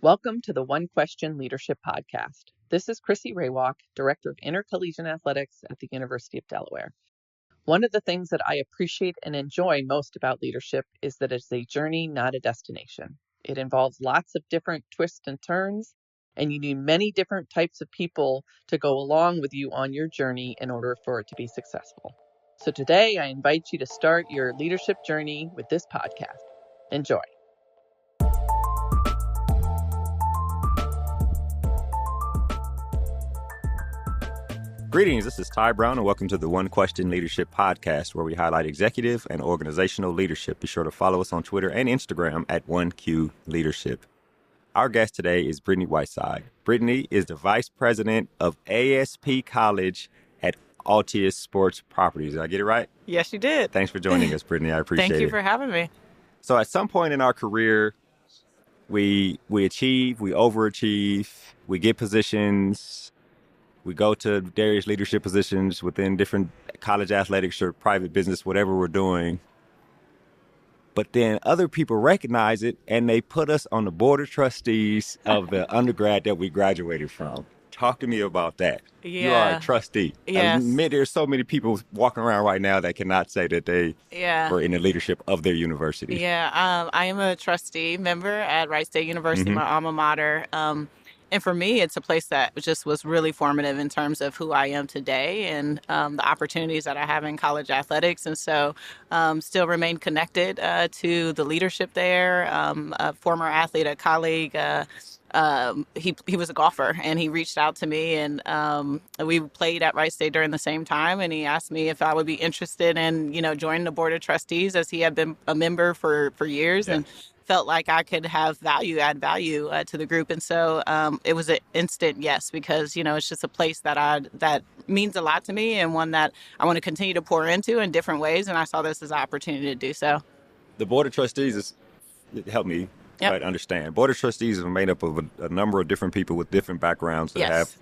Welcome to the One Question Leadership Podcast. This is Chrissy Raywalk, Director of Intercollegiate Athletics at the University of Delaware. One of the things that I appreciate and enjoy most about leadership is that it's a journey, not a destination. It involves lots of different twists and turns, and you need many different types of people to go along with you on your journey in order for it to be successful. So today, I invite you to start your leadership journey with this podcast. Enjoy. Greetings, this is Ty Brown, and welcome to the One Question Leadership Podcast, where we highlight executive and organizational leadership. Be sure to follow us on Twitter and Instagram at 1Q Leadership. Our guest today is Brittney Whiteside. Brittney is the Vice President of ASP College at Altius Sports Partners. Did I get it right? Yes, you did. Thanks for joining us, Brittney. I appreciate it. Thank you for having me. So at some point in our career, we achieve, we overachieve, we get positions. We go to various leadership positions within different college athletics or private business, whatever we're doing. But then other people recognize it and they put us on the Board of Trustees of the undergrad that we graduated from. Talk to me about that. Yeah. You are a trustee. Yes. There's so many people walking around right now that cannot say that they were in the leadership of their university. Yeah, I am a trustee member at Wright State University, my alma mater. And for me, it's a place that just was really formative in terms of who I am today and the opportunities that I have in college athletics. And so still remain connected to the leadership there. A former athlete, a colleague, he was a golfer, and he reached out to me, and we played at Wright State during the same time, and he asked me if I would be interested in, joining the Board of Trustees, as he had been a member for years. Yeah. And felt like I could add value to the group. And so it was an instant yes, because, it's just a place that means a lot to me, and one that I want to continue to pour into in different ways. And I saw this as an opportunity to do so. The Board of Trustees help me understand. Board of Trustees is made up of a number of different people with different backgrounds that have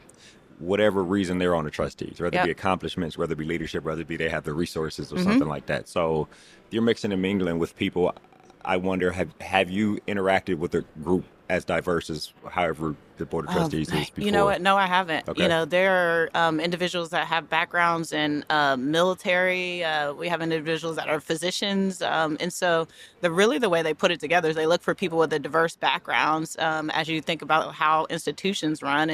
whatever reason they're on the trustees, whether it be accomplishments, whether it be leadership, whether it be they have the resources or something like that. So you're mixing and mingling with people. I wonder, have you interacted with a group as diverse as however the Board of Trustees is before? You know what? No, I haven't. Okay. There are individuals that have backgrounds in military. We have individuals that are physicians. And so the way they put it together is they look for people with a diverse backgrounds as you think about how institutions run.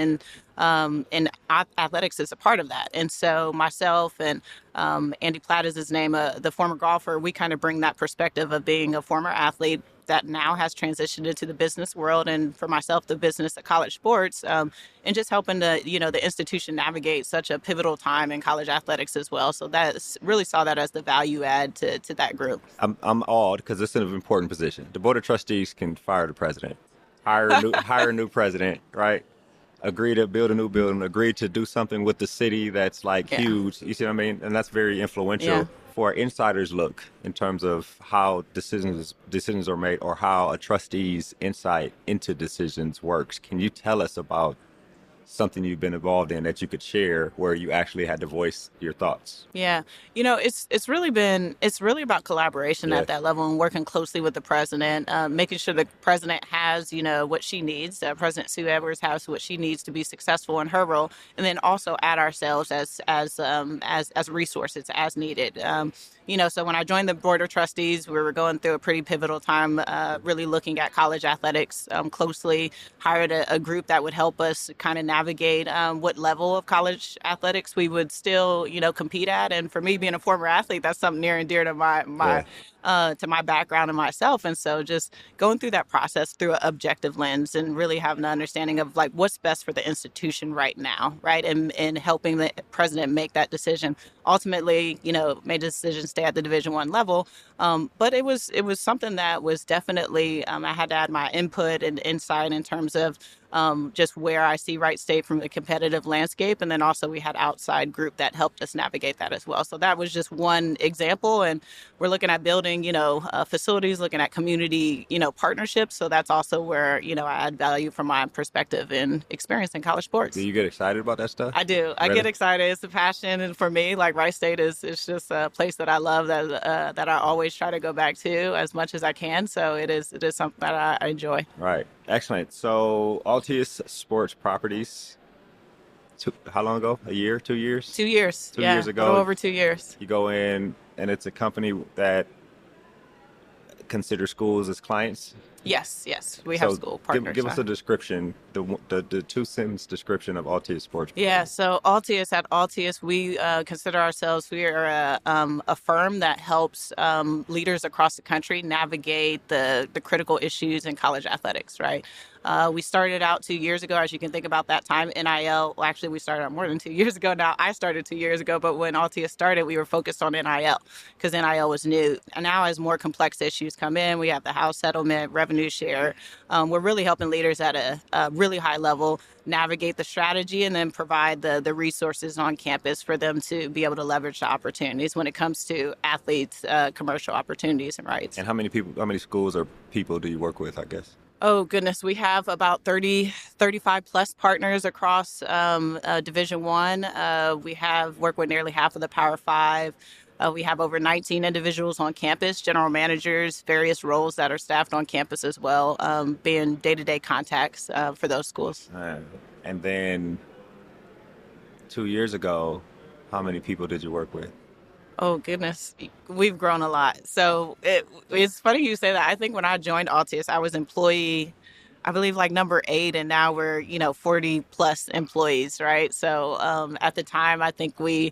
And athletics is a part of that. And so myself and Andy Platt is his name, the former golfer, we kind of bring that perspective of being a former athlete that now has transitioned into the business world, and for myself, the business of college sports, and just helping the institution navigate such a pivotal time in college athletics as well. So that really saw that as the value add to that group. I'm awed because it's an important position. The Board of Trustees can fire the president, hire a new president, right? Agree to build a new building, agree to do something with the city that's huge. You see what I mean? And that's very influential. Yeah. For insiders look in terms of how decisions are made or how a trustee's insight into decisions works. Can you tell us about something you've been involved in that you could share where you actually had to voice your thoughts? Yeah. It's really about collaboration at that level, and working closely with the president, making sure the president has, what she needs. President Sue Edwards has what she needs to be successful in her role, and then also add ourselves as resources as needed. So when I joined the Board of Trustees, we were going through a pretty pivotal time, really looking at college athletics closely, hired a group that would help us kind of navigate what level of college athletics we would still, compete at. And for me, being a former athlete, that's something near and dear to my background and myself. And so just going through that process through an objective lens and really having an understanding of what's best for the institution right now, right? And helping the president make that decision. Ultimately, made the decision to stay at the Division I level. But it was something that was definitely, I had to add my input and insight in terms of just where I see Wright State from the competitive landscape. And then also we had outside group that helped us navigate that as well. So that was just one example. And we're looking at building, exploring, facilities, looking at community, partnerships. So that's also where, I add value from my perspective and experience in college sports. Do you get excited about that stuff? I do. I Really? get excited. It's a passion. And for me, like Wright State is just a place that I love that I always try to go back to as much as I can. So it is something that I enjoy. Right. Excellent. So Altius Sports Properties, how long ago? A year? 2 years? 2 years. 2 years ago. A little over 2 years. You go in, and it's a company that considers schools as clients? Yes. We have school partners. Give us a description, the two-sentence description of Altius Sports. Yeah, so at Altius, we consider ourselves, we are a firm that helps leaders across the country navigate the critical issues in college athletics, right? We started out 2 years ago, as you can think about that time, NIL. Well, actually, we started out more than 2 years ago now. I started 2 years ago, but when Altius started, we were focused on NIL because NIL was new. And now as more complex issues come in, we have the house settlement, revenue share. We're really helping leaders at a really high level navigate the strategy and then provide the resources on campus for them to be able to leverage the opportunities when it comes to athletes, commercial opportunities and rights. And how many schools or people do you work with, I guess? Oh, goodness. We have about 35 plus partners across Division I. We have worked with nearly half of the Power Five. We have over 19 individuals on campus, general managers, various roles that are staffed on campus as well, being day-to-day contacts for those schools. And then 2 years ago, how many people did you work with? Oh, goodness. We've grown a lot. So it's funny you say that. I think when I joined Altius, I was employee, I believe like number 8, and now we're, 40 plus employees, right? So at the time, I think we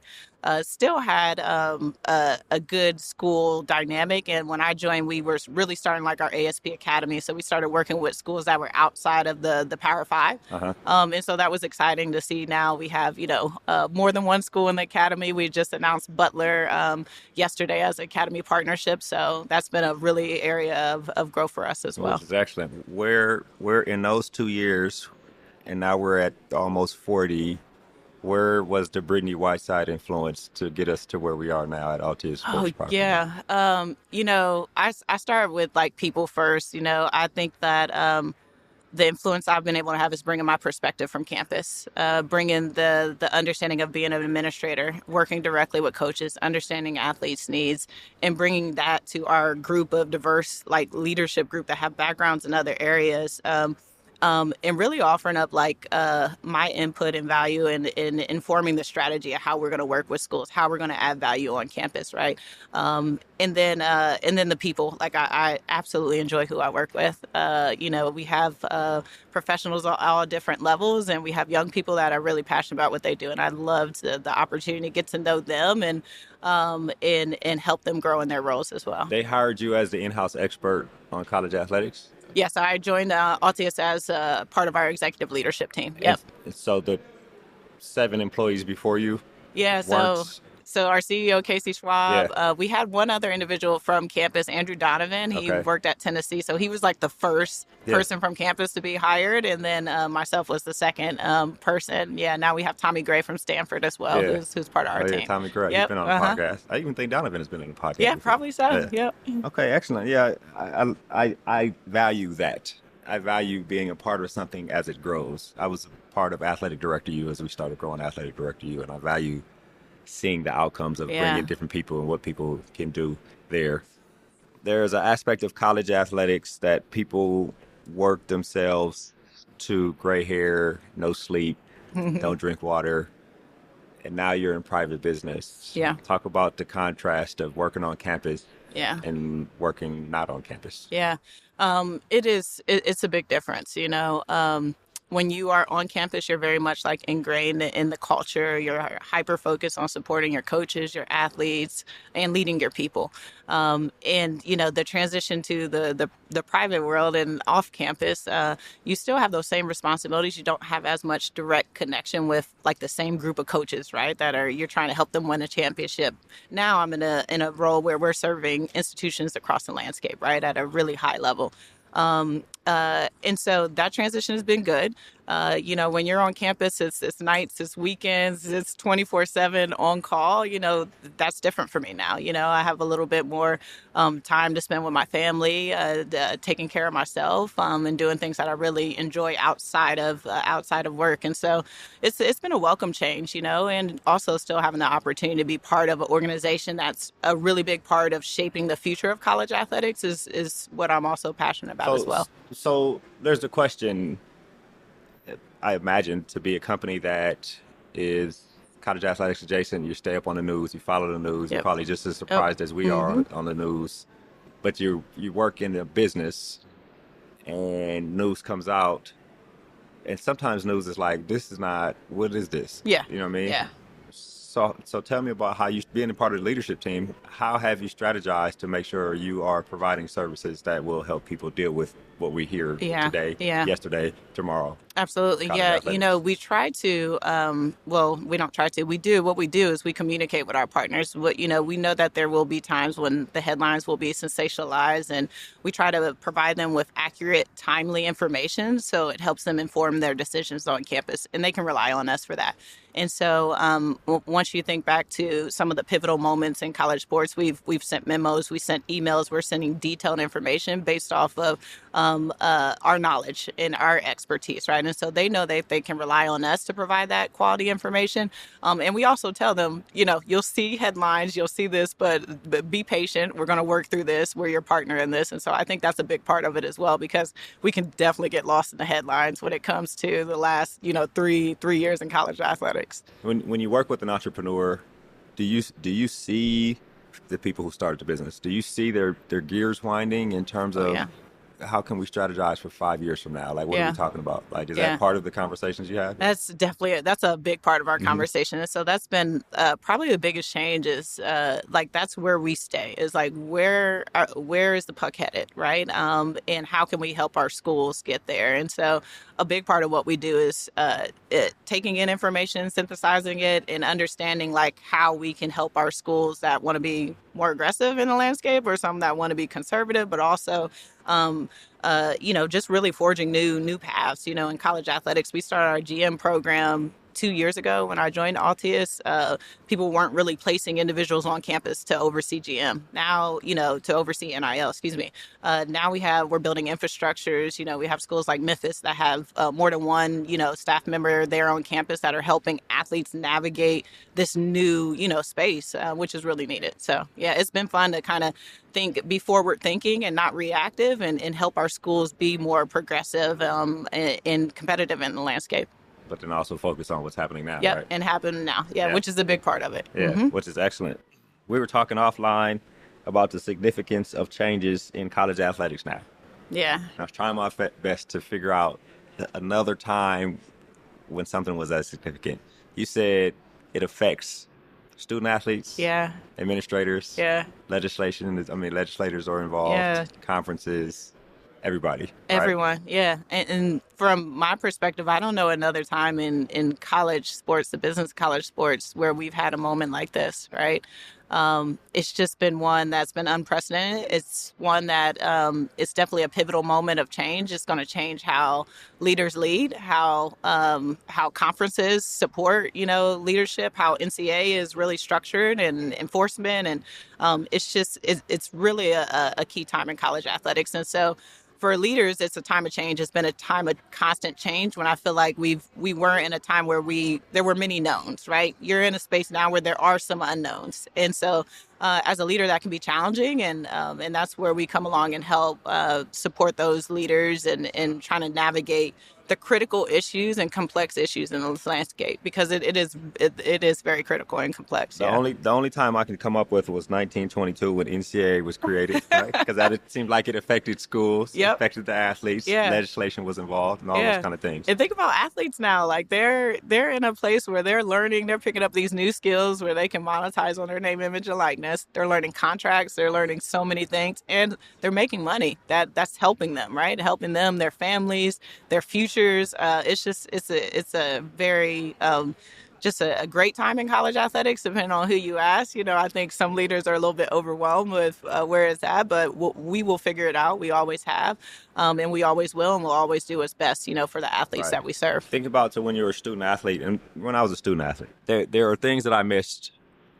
still had a good school dynamic. And when I joined, we were really starting like our ASP Academy. So we started working with schools that were outside of the Power Five. And so that was exciting to see. Now we have, more than one school in the Academy. We just announced Butler yesterday as Academy partnership. So that's been a really area of growth for us as well. Which is excellent. We're in those 2 years, and now we're at almost 40. Where was the Brittney Whiteside influence to get us to where we are now at Altius Sports Partners? Yeah. I started with like people first. I think that the influence I've been able to have is bringing my perspective from campus, bringing the understanding of being an administrator, working directly with coaches, understanding athletes' needs, and bringing that to our group of diverse like leadership group that have backgrounds in other areas. And really offering up like my input and value in informing the strategy of how we're going to work with schools, how we're going to add value on campus, right? And then the people. Like I absolutely enjoy who I work with. We have professionals at all different levels, and we have young people that are really passionate about what they do. And I loved the opportunity to get to know them and help them grow in their roles as well. They hired you as the in-house expert on college athletics? Yes, I joined Altius as part of our executive leadership team. Yep. So the 7 employees before you? Yeah, so our CEO, Casey Schwab, we had one other individual from campus, Andrew Donovan. He worked at Tennessee. So he was like the first person from campus to be hired. And then myself was the second person. Yeah, now we have Tommy Gray from Stanford as well, who's part of our team. Tommy Gray. He's been on the podcast. I even think Donovan has been on the podcast. Yeah, probably so. Yeah. Okay, excellent. Yeah, I value that. I value being a part of something as it grows. I was a part of Athletic Director U as we started growing Athletic Director U, and I value seeing the outcomes of bringing different people and what people can do there. There's an aspect of college athletics that people work themselves to gray hair, no sleep, don't drink water, and now you're in private business. Yeah. Talk about the contrast of working on campus and working not on campus. Yeah. It's a big difference, when you are on campus, you're very much like ingrained in the culture. You're hyper focused on supporting your coaches, your athletes, and leading your people. The transition to the private world and off campus, you still have those same responsibilities. You don't have as much direct connection with like the same group of coaches, right? You're trying to help them win a championship. Now I'm in a role where we're serving institutions across the landscape, right, at a really high level. And so that transition has been good. When you're on campus, it's nights, it's weekends, it's 24/7 on call. That's different for me now. I have a little bit more time to spend with my family, taking care of myself, and doing things that I really enjoy outside of work. And so it's been a welcome change, and also still having the opportunity to be part of an organization that's a really big part of shaping the future of college athletics is what I'm also passionate about as well. So there's a question, I imagine, to be a company that is college athletics adjacent. You stay up on the news, you follow the news. You're probably just as surprised as we are on the news. But you work in a business, and news comes out, and sometimes news is like, this is not, what is this? Yeah. You know what I mean? Yeah. So tell me about how you, being a part of the leadership team, how have you strategized to make sure you are providing services that will help people deal with what we hear today, yesterday, tomorrow? Absolutely. Yeah. We try to, we don't try to, we do. What we do is we communicate with our partners. We know that there will be times when the headlines will be sensationalized, and we try to provide them with accurate, timely information so it helps them inform their decisions on campus, and they can rely on us for that. And so once you think back to some of the pivotal moments in college sports, we've sent memos, we sent emails, we're sending detailed information based off of our knowledge and our expertise, right? And so they know they can rely on us to provide that quality information. And we also tell them, you'll see headlines, you'll see this, but be patient. We're going to work through this. We're your partner in this. And so I think that's a big part of it as well, because we can definitely get lost in the headlines when it comes to the last, 3 years in college athletics. When you work with an entrepreneur, do you see the people who started the business? Do you see their gears winding in terms of how can we strategize for 5 years from now? Like, what are we talking about? Like, is that part of the conversations you have? That's definitely, that's a big part of our conversation. And so that's been probably the biggest change is that's where we stay, is like, where is the puck headed, right? And how can we help our schools get there? And so a big part of what we do is taking in information, synthesizing it, and understanding like how we can help our schools that want to be more aggressive in the landscape, or some that want to be conservative, but also just really forging new paths. In college athletics, we started our GM program 2 years ago when I joined Altius. People weren't really placing individuals on campus to oversee GM. Now, to oversee NIL, now we're building infrastructures. We have schools like Memphis that have more than one, staff member there on campus that are helping athletes navigate this new, space, which is really needed. So, it's been fun to kind of be forward thinking and not reactive, and help our schools be more progressive and competitive in the landscape. But then also focus on what's happening now, right? And happening now, which is a big part of it. Which is excellent. We were talking offline about the significance of changes in college athletics now. Yeah. I was trying my best to figure out another time when something was that significant. You said it affects student athletes, administrators, legislators are involved, conferences, everybody. Everyone, right? And from my perspective, I don't know another time in college sports, the business college sports, where we've had a moment like this, right? It's just been one that's been unprecedented. It's one that it's definitely a pivotal moment of change. It's going to change how leaders lead, how conferences support, leadership, how NCAA is really structured and enforcement. And it's really a key time in college athletics. And so for leaders, it's a time of change. It's been a time of constant change, when I feel like we were in a time where there were many knowns, right? You're in a space now where there are some unknowns. And so as a leader, that can be challenging. And that's where we come along and help support those leaders and trying to navigate the critical issues and complex issues in the landscape, because it is very critical and complex. The only time I can come up with was 1922 when NCAA was created, right? Because it seemed like it affected schools, affected the athletes, legislation was involved, and all those kind of things. And think about athletes now, like they're in a place where they're learning, they're picking up these new skills where they can monetize on their name, image, and likeness. They're learning contracts, they're learning so many things, and they're making money. That's helping them, right? Helping them, their families, their future. It's a very just a great time in college athletics, depending on who you ask. I think some leaders are a little bit overwhelmed with where it's at, but we will figure it out. We always have, and we always will, and we'll always do what's best, for the athletes that we serve. Think about so when you were a student athlete, and when I was a student athlete, there are things that I missed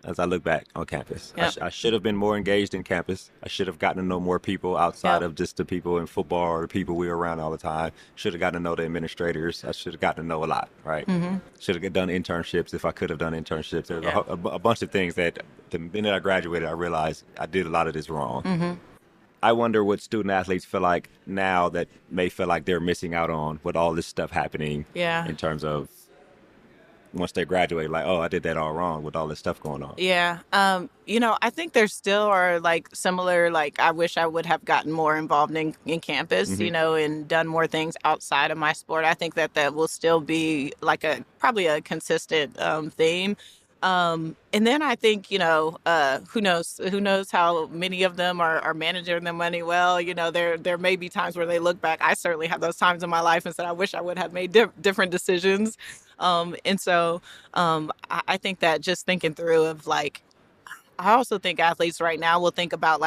as I look back on campus. Yep. I should have been more engaged in campus. I should have gotten to know more people outside of just the people in football or the people we were around all the time. Should have gotten to know the administrators. I should have gotten to know a lot, right? Mm-hmm. Should have done internships if I could have done internships. There was a bunch of things that the minute I graduated, I realized I did a lot of this wrong. Mm-hmm. I wonder what student athletes feel like now that may feel like they're missing out on with all this stuff happening in terms of once they graduate, like, oh, I did that all wrong with all this stuff going on. Yeah. I think there still are similar, I wish I would have gotten more involved in campus, mm-hmm. And done more things outside of my sport. I think that will still be probably a consistent theme. And then I think, who knows how many of them are managing their money well. There may be times where they look back. I certainly have those times in my life and said, I wish I would have made different decisions. And so I think that just thinking through of I also think athletes right now will think about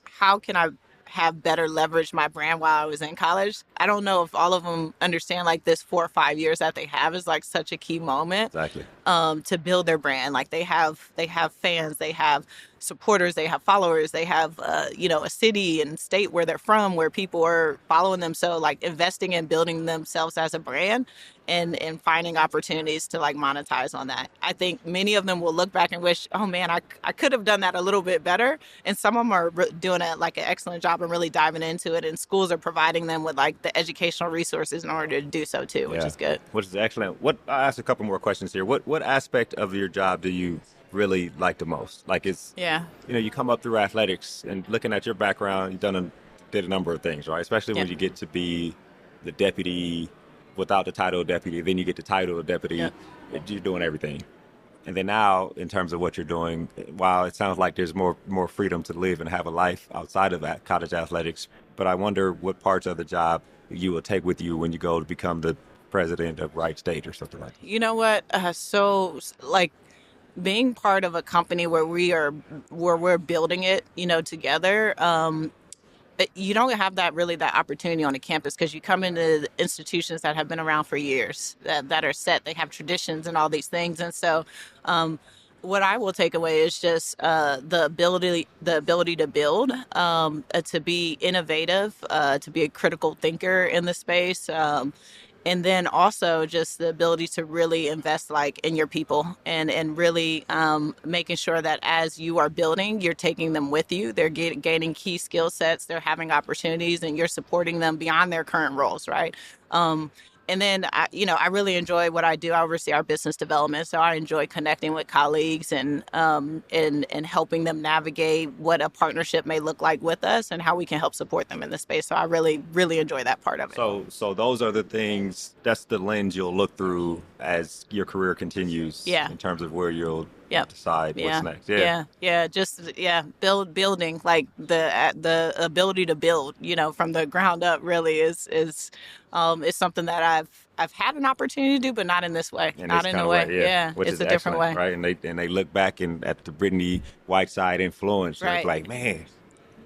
how can I have better leverage my brand while I was in college. I don't know if all of them understand this 4 or 5 years that they have is such a key moment. Exactly. To build their brand. They have fans, they have supporters, they have followers, they have a city and state where they're from, where people are following them. So investing in building themselves as a brand and finding opportunities to monetize on that. I think many of them will look back and wish, oh man, I could have done that a little bit better. And some of them are doing an excellent job and really diving into it. And schools are providing them with the educational resources in order to do so too, which is good. Which is excellent. I'll ask a couple more questions here. What aspect of your job do you really like the most? You come up through athletics and looking at your background, you've did a number of things, right? Especially when you get to be the deputy without the title of deputy, then you get the title of deputy, you're doing everything. And then now, in terms of what you're doing, while it sounds like there's more freedom to live and have a life outside of college athletics, but I wonder what parts of the job you will take with you when you go to become the president of Wright State or something like that. You know what? Being part of a company where we're building it, together, you don't have that opportunity on a campus because you come into institutions that have been around for years, that are set, they have traditions and all these things. And so what I will take away is just the ability to build, to be innovative, to be a critical thinker in the space. And then also just the ability to really invest in your people and really making sure that as you are building, you're taking them with you. They're gaining key skill sets. They're having opportunities and you're supporting them beyond their current roles, right? And then, I really enjoy what I do. I oversee our business development. So I enjoy connecting with colleagues and helping them navigate what a partnership may look like with us and how we can help support them in the space. So I really, really enjoy that part of it. So those are the things, that's the lens you'll look through as your career continues in terms of where you'll decide what's next. Building the ability to build, from the ground up really is something that I've had an opportunity to do, but not in this way. Not in a way. Which it's is a different way. Right. And they look back at the Brittney Whiteside influence. Right. And it's man,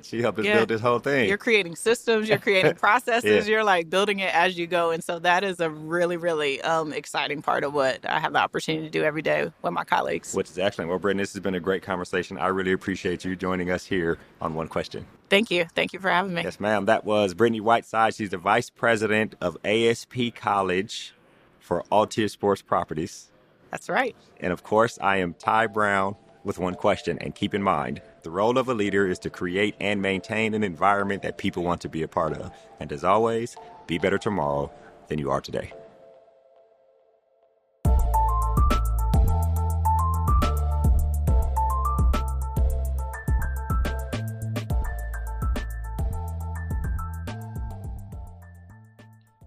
she helped us build this whole thing. You're creating systems, you're creating processes, you're building it as you go. And so that is a really, really exciting part of what I have the opportunity to do every day with my colleagues. Which is excellent. Well, Brittney, this has been a great conversation. I really appreciate you joining us here on One Question. Thank you. Thank you for having me. Yes, ma'am. That was Brittney Whiteside. She's the Vice President of ASP College for Altius Sports Partners. That's right. And of course, I am Ty Brown with One Question. And keep in mind, the role of a leader is to create and maintain an environment that people want to be a part of. And as always, be better tomorrow than you are today.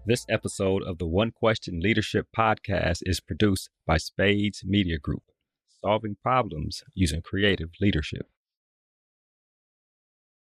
This episode of the One Question Leadership Podcast is produced by Spades Media Group, solving problems using creative leadership.